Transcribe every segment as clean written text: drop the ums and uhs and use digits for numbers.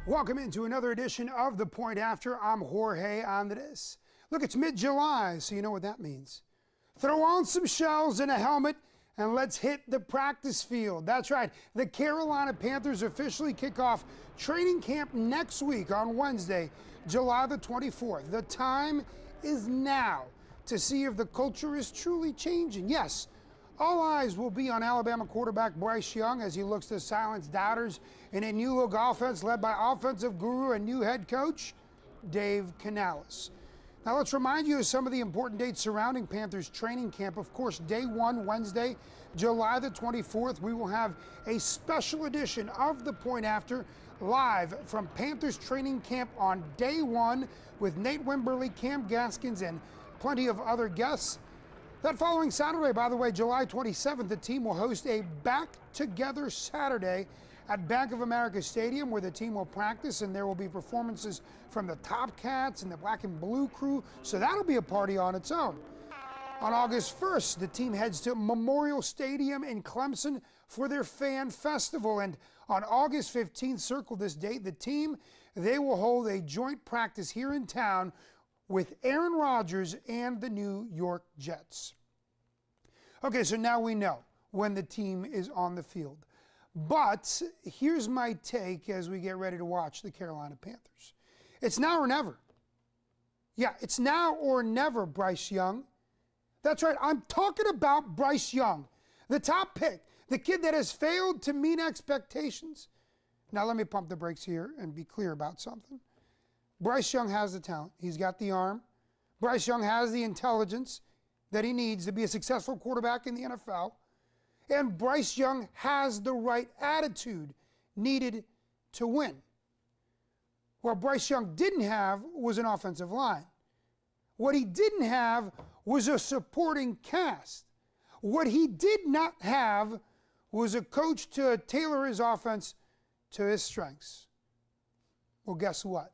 Welcome into another edition of The Point After. I'm Jorge Andres. Look, it's mid-July, so you know what that means. Throw on some shells and a helmet, and let's hit the practice field. That's right, the Carolina Panthers officially kick off training camp next week on Wednesday, July the 24th. The time is now to see if the culture is truly changing. Yes, all eyes will be on Alabama quarterback Bryce Young as he looks to silence doubters in a new-look offense led by offensive guru and new head coach Dave Canales. Now let's remind you of some of the important dates surrounding Panthers training camp. Of course, day one, Wednesday, July the 24th, we will have a special edition of The Point After live from Panthers training camp on day one with Nate Wimberly, Cam Gaskins, and plenty of other guests. That following Saturday, by the way, July 27th, the team will host a back-together Saturday at Bank of America Stadium where the team will practice, and there will be performances from the Top Cats and the Black and Blue crew, so that'll be a party on its own. On August 1st, the team heads to Memorial Stadium in Clemson for their fan festival, and on August 15th, circle this date, the team, they will hold a joint practice here in town with Aaron Rodgers and the New York Jets. Okay, so now we know when the team is on the field. But here's my take as we get ready to watch the Carolina Panthers. It's now or never. Yeah, it's now or never, Bryce Young. That's right, I'm talking about Bryce Young, the top pick, the kid that has failed to meet expectations. Now let me pump the brakes here and be clear about something. Bryce Young has the talent. He's got the arm. Bryce Young has the intelligence that he needs to be a successful quarterback in the NFL. And Bryce Young has the right attitude needed to win. What Bryce Young didn't have was an offensive line. What he didn't have was a supporting cast. What he did not have was a coach to tailor his offense to his strengths. Well, guess what?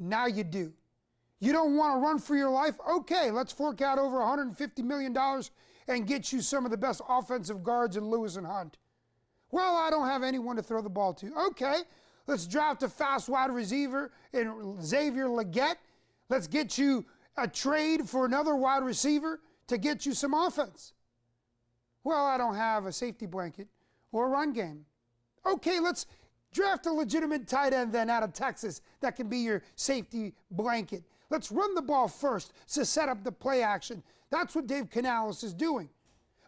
Now you do. You don't want to run for your life? Okay, let's fork out over $150 million and get you some of the best offensive guards in Lewis and Hunt. Well, I don't have anyone to throw the ball to. Okay, let's draft a fast wide receiver in Xavier Legette. Let's get you a trade for another wide receiver to get you some offense. Well, I don't have a safety blanket or a run game. Okay, let's draft a legitimate tight end then out of Texas that can be your safety blanket. Let's run the ball first to set up the play action. That's what Dave Canales is doing.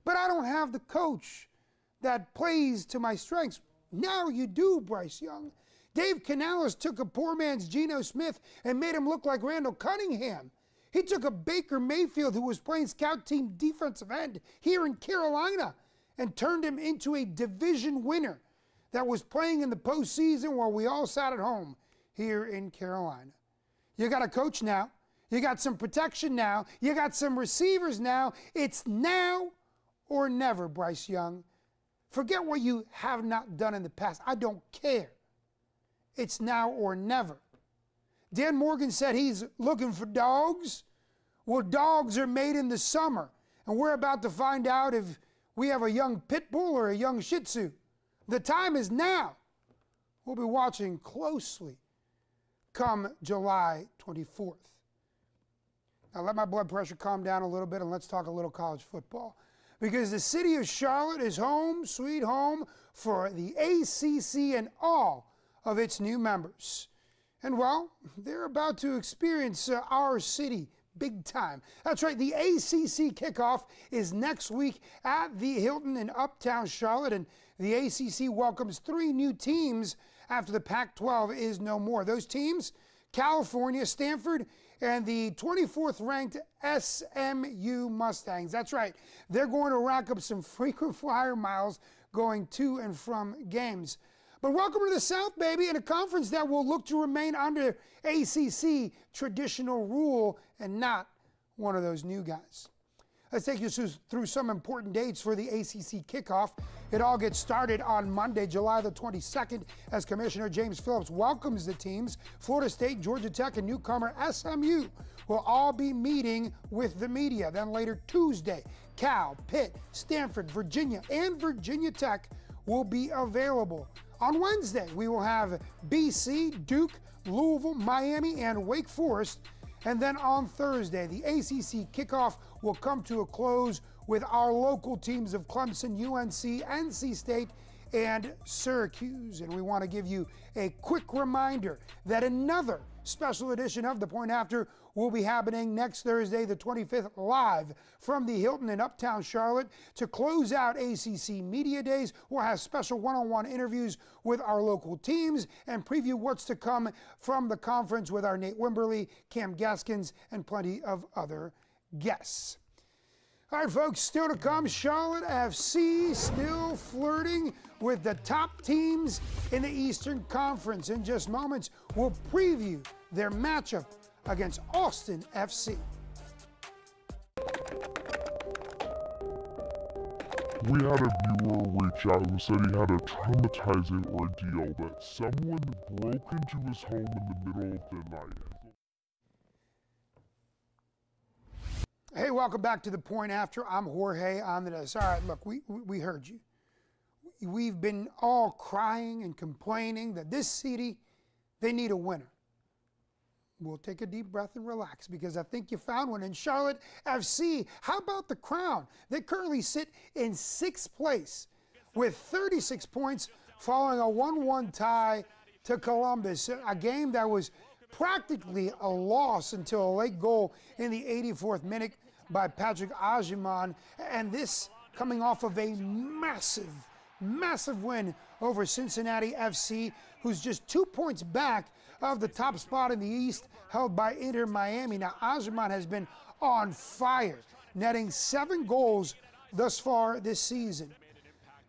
But I don't have the coach that plays to my strengths. Now you do, Bryce Young. Dave Canales took a poor man's Geno Smith and made him look like Randall Cunningham. He took a Baker Mayfield who was playing scout team defensive end here in Carolina and turned him into a division winner that was playing in the postseason while we all sat at home here in Carolina. You got a coach now. You got some protection now. You got some receivers now. It's now or never, Bryce Young. Forget what you have not done in the past. I don't care. It's now or never. Dan Morgan said he's looking for dogs. Well, dogs are made in the summer, and we're about to find out if we have a young pit bull or a young Shih Tzu. The time is now. We'll be watching closely come July 24th. Now let my blood pressure calm down a little bit and let's talk a little college football. Because the city of Charlotte is home, sweet home, for the ACC and all of its new members. And well, they're about to experience our city big time. That's right, the ACC kickoff is next week at the Hilton in Uptown Charlotte, and the ACC welcomes 3 new teams after the Pac-12 is no more. Those teams, California, Stanford, and the 24th ranked SMU Mustangs. That's right, they're going to rack up some frequent flyer miles going to and from games. But welcome to the South, baby, in a conference that will look to remain under ACC traditional rule and not one of those new guys. Let's take you through some important dates for the ACC kickoff. It all gets started on Monday, July the 22nd, as Commissioner James Phillips welcomes the teams. Florida State, Georgia Tech, and newcomer SMU will all be meeting with the media. Then later Tuesday, Cal, Pitt, Stanford, Virginia, and Virginia Tech will be available. On Wednesday, we will have BC, Duke, Louisville, Miami, and Wake Forest. And then on Thursday, the ACC kickoff will come to a close with our local teams of Clemson, UNC, NC State, and Syracuse. And we want to give you a quick reminder that another special edition of The Point After will be happening next Thursday, the 25th, live from the Hilton in Uptown Charlotte. To close out ACC Media Days, we'll have special one-on-one interviews with our local teams and preview what's to come from the conference with our Nate Wimberly, Cam Gaskins, and plenty of other guests. All right, folks, still to come, Charlotte FC still flirting with the top teams in the Eastern Conference. In just moments, we'll preview their matchup against Austin FC. We had a viewer reach out who said he had a traumatizing ordeal that someone broke into his home in the middle of the night. Hey, welcome back to The Point After. I'm Jorge on the desk. All right, look, we heard you. We've been all crying and complaining that this city, they need a winner. We'll take a deep breath and relax because I think you found one in Charlotte FC. How about the Crown? They currently sit in 6th place with 36 points following a 1-1 tie to Columbus, a game that was practically a loss until a late goal in the 84th minute by Patrick Ajiman, and this coming off of a massive win over Cincinnati FC, who's just 2 points back of the top spot in the East, held by Inter Miami. Now, Ajiman has been on fire, netting 7 goals thus far this season.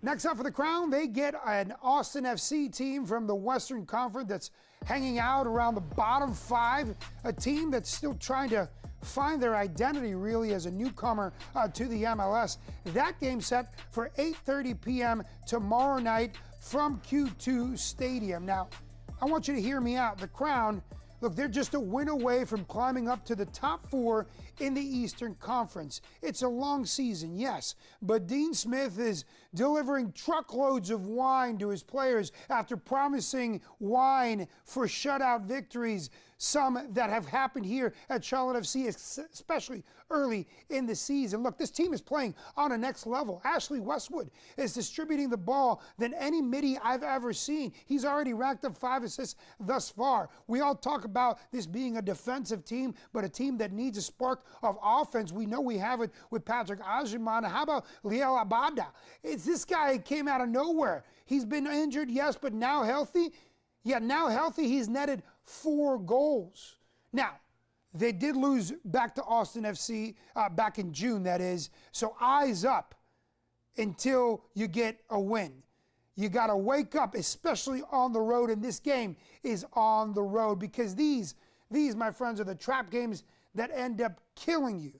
Next up for the Crown, they get an Austin FC team from the Western Conference that's hanging out around the bottom 5, a team that's still trying to find their identity really as a newcomer to the MLS. That game set for 8:30 p.m. tomorrow night from Q2 Stadium. Now, I want you to hear me out. The Crown, look, they're just a win away from climbing up to the top 4 in the Eastern Conference. It's a long season, yes, but Dean Smith is delivering truckloads of wine to his players after promising wine for shutout victories, some that have happened here at Charlotte FC, especially early in the season. Look, this team is playing on a next level. Ashley Westwood is distributing the ball than any midi I've ever seen. He's already racked up 5 assists thus far. We all talk about this being a defensive team, but a team that needs a spark of offense. We know we have it with Patrick Ajiman. How about Liel Abada? It's this guy came out of nowhere. He's been injured, yes, but now healthy. Yeah, now healthy, he's netted 4 goals. Now, they did lose back to Austin FC back in June, that is. So eyes up until you get a win. You got to wake up, especially on the road, and this game is on the road because these, my friends, are the trap games that end up killing you.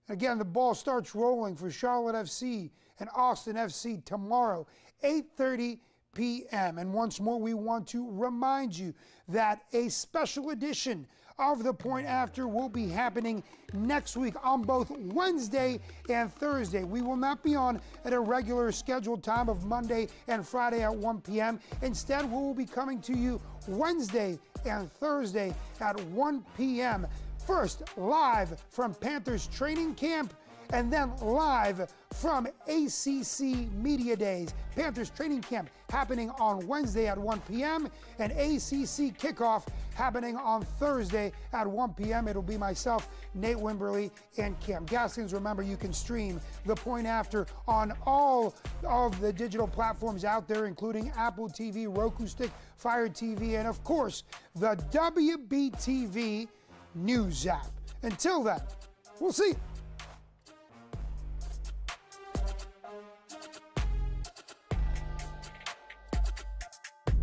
Again, the ball starts rolling for Charlotte FC and Austin FC tomorrow, 8:30 p.m. And once more, we want to remind you that a special edition of The Point After will be happening next week on both Wednesday and Thursday. We will not be on at a regular scheduled time of Monday and Friday at 1 p.m. Instead, we will be coming to you Wednesday and Thursday at 1 p.m. First, live from Panthers training camp, and then live from ACC Media Days. Panthers training camp happening on Wednesday at 1 p.m. and ACC kickoff happening on Thursday at 1 p.m. It'll be myself, Nate Wimberly, and Cam Gaskins. Remember, you can stream The Point After on all of the digital platforms out there, including Apple TV, Roku Stick, Fire TV, and of course, the WBTV News app. Until then, we'll see you.